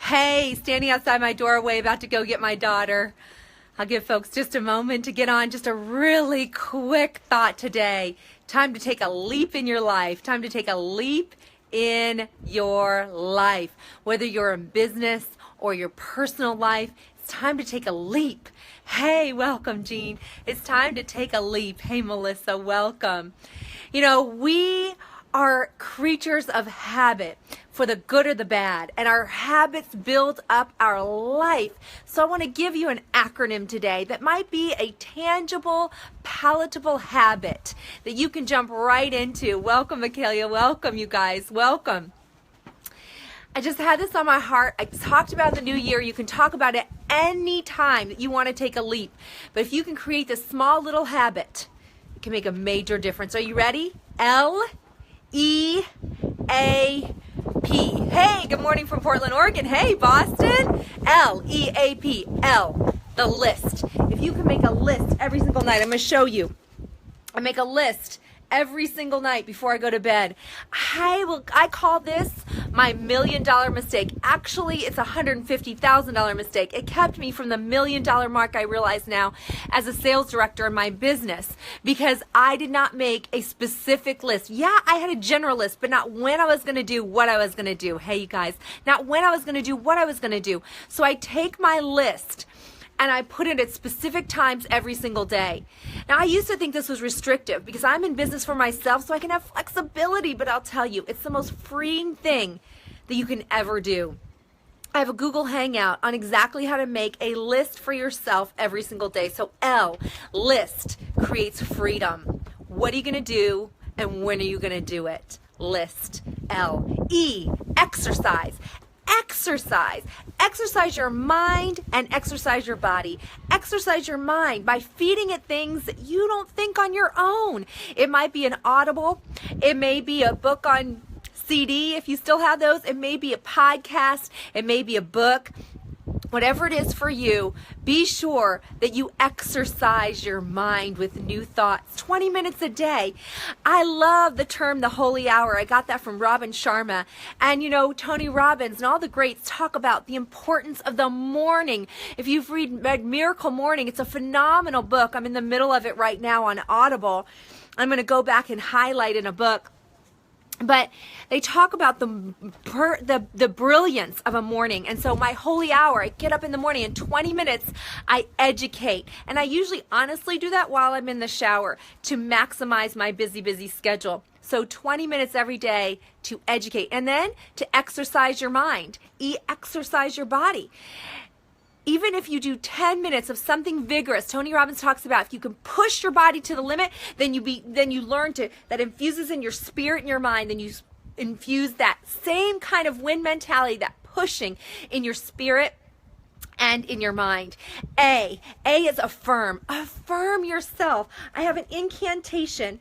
Hey, standing outside my doorway about to go get my daughter. I'll give folks just a moment to get on just a really quick thought today. Time to take a leap in your life. Time to take a leap in your life. Whether you're in business or your personal life, it's time to take a leap. Hey, welcome, Jean. It's time to take a leap. Hey, Melissa, welcome. You know, we are creatures of habit, for the good or the bad, and our habits build up our life. So I want to give you an acronym today that might be a tangible, palatable habit that you can jump right into. Welcome, Michaela. Welcome, you guys. Welcome. I just had this on my heart. I talked about the new year. You can talk about it any time that you want to take a leap. But if you can create this small little habit, it can make a major difference. Are you ready? L.E.A.P. Hey, good morning from Portland, Oregon. Hey, Boston. L.E.A.P. L, the list. If you can make a list every single night, I'm going to show you. I make a list every single night before I go to bed. I call this my $1 million mistake. Actually, it's a $150,000 mistake. It kept me from the $1 million mark, I realize now, as a sales director in my business, because I did not make a specific list. Yeah, I had a general list, but not when I was going to do what I was going to do. Hey, you guys, not when I was going to do what I was going to do. So I take my list and I put it at specific times every single day. Now, I used to think this was restrictive because I'm in business for myself, so I can have flexibility, but I'll tell you, it's the most freeing thing that you can ever do. I have a Google Hangout on exactly how to make a list for yourself every single day. So L, list, creates freedom. What are you going to do and when are you going to do it? List. L. E, exercise. Exercise your mind and exercise your body. Exercise your mind by feeding it things that you don't think on your own. It might be an Audible. It may be a book on CD if you still have those. It may be a podcast. It may be a book. Whatever it is for you, be sure that you exercise your mind with new thoughts. 20 minutes a day. I love the term the holy hour. I got that from Robin Sharma. And you know, Tony Robbins and all the greats talk about the importance of the morning. If you've read Miracle Morning, it's a phenomenal book. I'm in the middle of it right now on Audible. I'm going to go back and highlight in a book. But they talk about the brilliance of a morning. And so my holy hour, I get up in the morning in 20 minutes, I educate. And I usually honestly do that while I'm in the shower to maximize my busy schedule. So 20 minutes every day to educate. And then to exercise your mind. Exercise your body. Even if you do 10 minutes of something vigorous, Tony Robbins talks about if you can push your body to the limit, then you learn that infuses in your spirit and your mind, then you infuse that same kind of win mentality, that pushing in your spirit and in your mind. A is affirm. Affirm yourself. I have an incantation.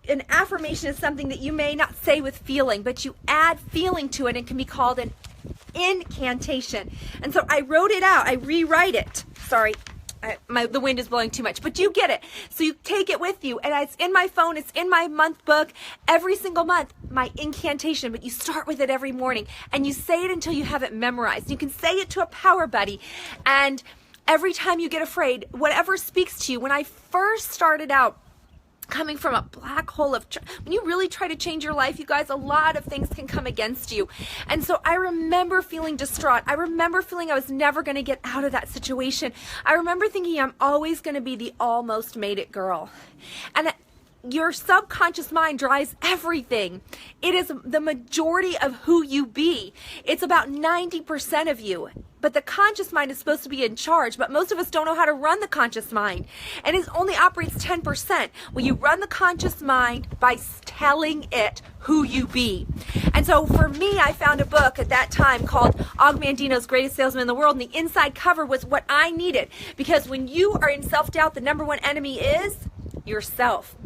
An affirmation is something that you may not say with feeling, but you add feeling to it and can be called an incantation. And so I wrote it out. I rewrite it. Sorry, the wind is blowing too much, but you get it. So you take it with you, and it's in my phone. It's in my month book every single month, my incantation. But you start with it every morning, and you say it until you have it memorized. You can say it to a power buddy, and every time you get afraid, whatever speaks to you. When I first started out, coming from a black hole of, when you really try to change your life, you guys, a lot of things can come against you. And so I remember feeling distraught. I remember feeling I was never going to get out of that situation. I remember thinking I'm always going to be the almost made it girl. And your subconscious mind drives everything. It is the majority of who you be. It's about 90% of you. But the conscious mind is supposed to be in charge, but most of us don't know how to run the conscious mind. And it only operates 10%. Well, you run the conscious mind by telling it who you be. And so for me, I found a book at that time called Og Mandino's Greatest Salesman in the World, and the inside cover was what I needed. Because when you are in self-doubt, the number one enemy is yourself.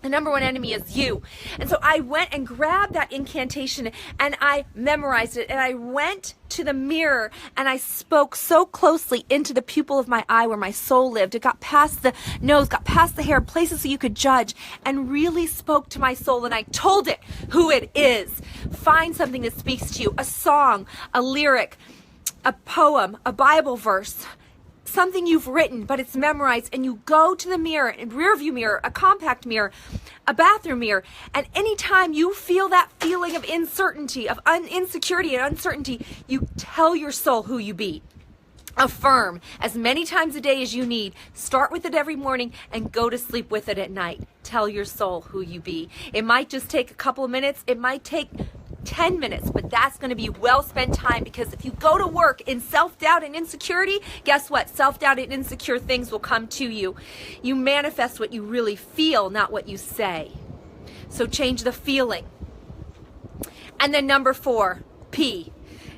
The number one enemy is you. And so I went and grabbed that incantation and I memorized it, and I went to the mirror and I spoke so closely into the pupil of my eye where my soul lived. It got past the nose, got past the hair, places so you could judge, and really spoke to my soul, and I told it who it is. Find something that speaks to you, a song, a lyric, a poem, a Bible verse, something you've written, but it's memorized, and you go to the mirror, a rear view mirror, a compact mirror, a bathroom mirror, and anytime you feel that feeling of uncertainty, of insecurity and uncertainty, you tell your soul who you be. Affirm as many times a day as you need. Start with it every morning and go to sleep with it at night. Tell your soul who you be. It might just take a couple of minutes. It might take 10 minutes, but that's going to be well spent time, because if you go to work in self-doubt and insecurity, guess what? Self-doubt and insecure things will come to you. You manifest what you really feel, not what you say. So change the feeling. And then number 4, P.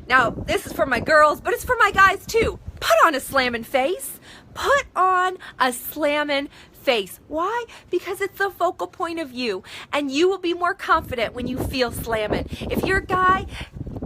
Now, this is for my girls, but it's for my guys too. Put on a slamming face. Put on a slamming face. Why? Because it's the focal point of you, and you will be more confident when you feel slamming. If you're a guy,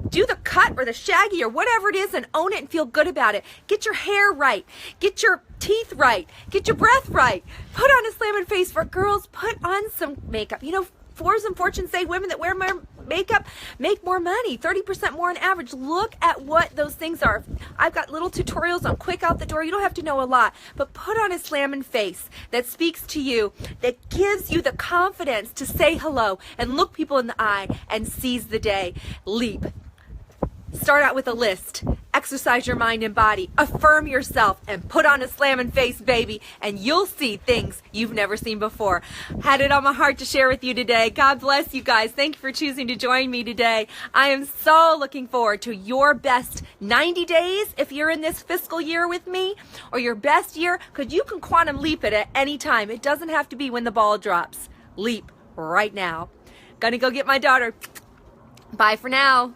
do the cut or the shaggy or whatever it is and own it and feel good about it. Get your hair right. Get your teeth right. Get your breath right. Put on a slamming face. For girls, put on some makeup. You know, Forbes and Fortune say women that wear more makeup make more money, 30% more on average. Look at what those things are. I've got little tutorials on quick out the door. You don't have to know a lot, but put on a slamming face that speaks to you, that gives you the confidence to say hello and look people in the eye and seize the day. Leap. Start out with a list. Exercise your mind and body. Affirm yourself and put on a slamming face, baby, and you'll see things you've never seen before. Had it on my heart to share with you today. God bless you guys. Thank you for choosing to join me today. I am so looking forward to your best 90 days if you're in this fiscal year with me, or your best year, because you can quantum leap it at any time. It doesn't have to be when the ball drops. Leap right now. Gonna go get my daughter. Bye for now.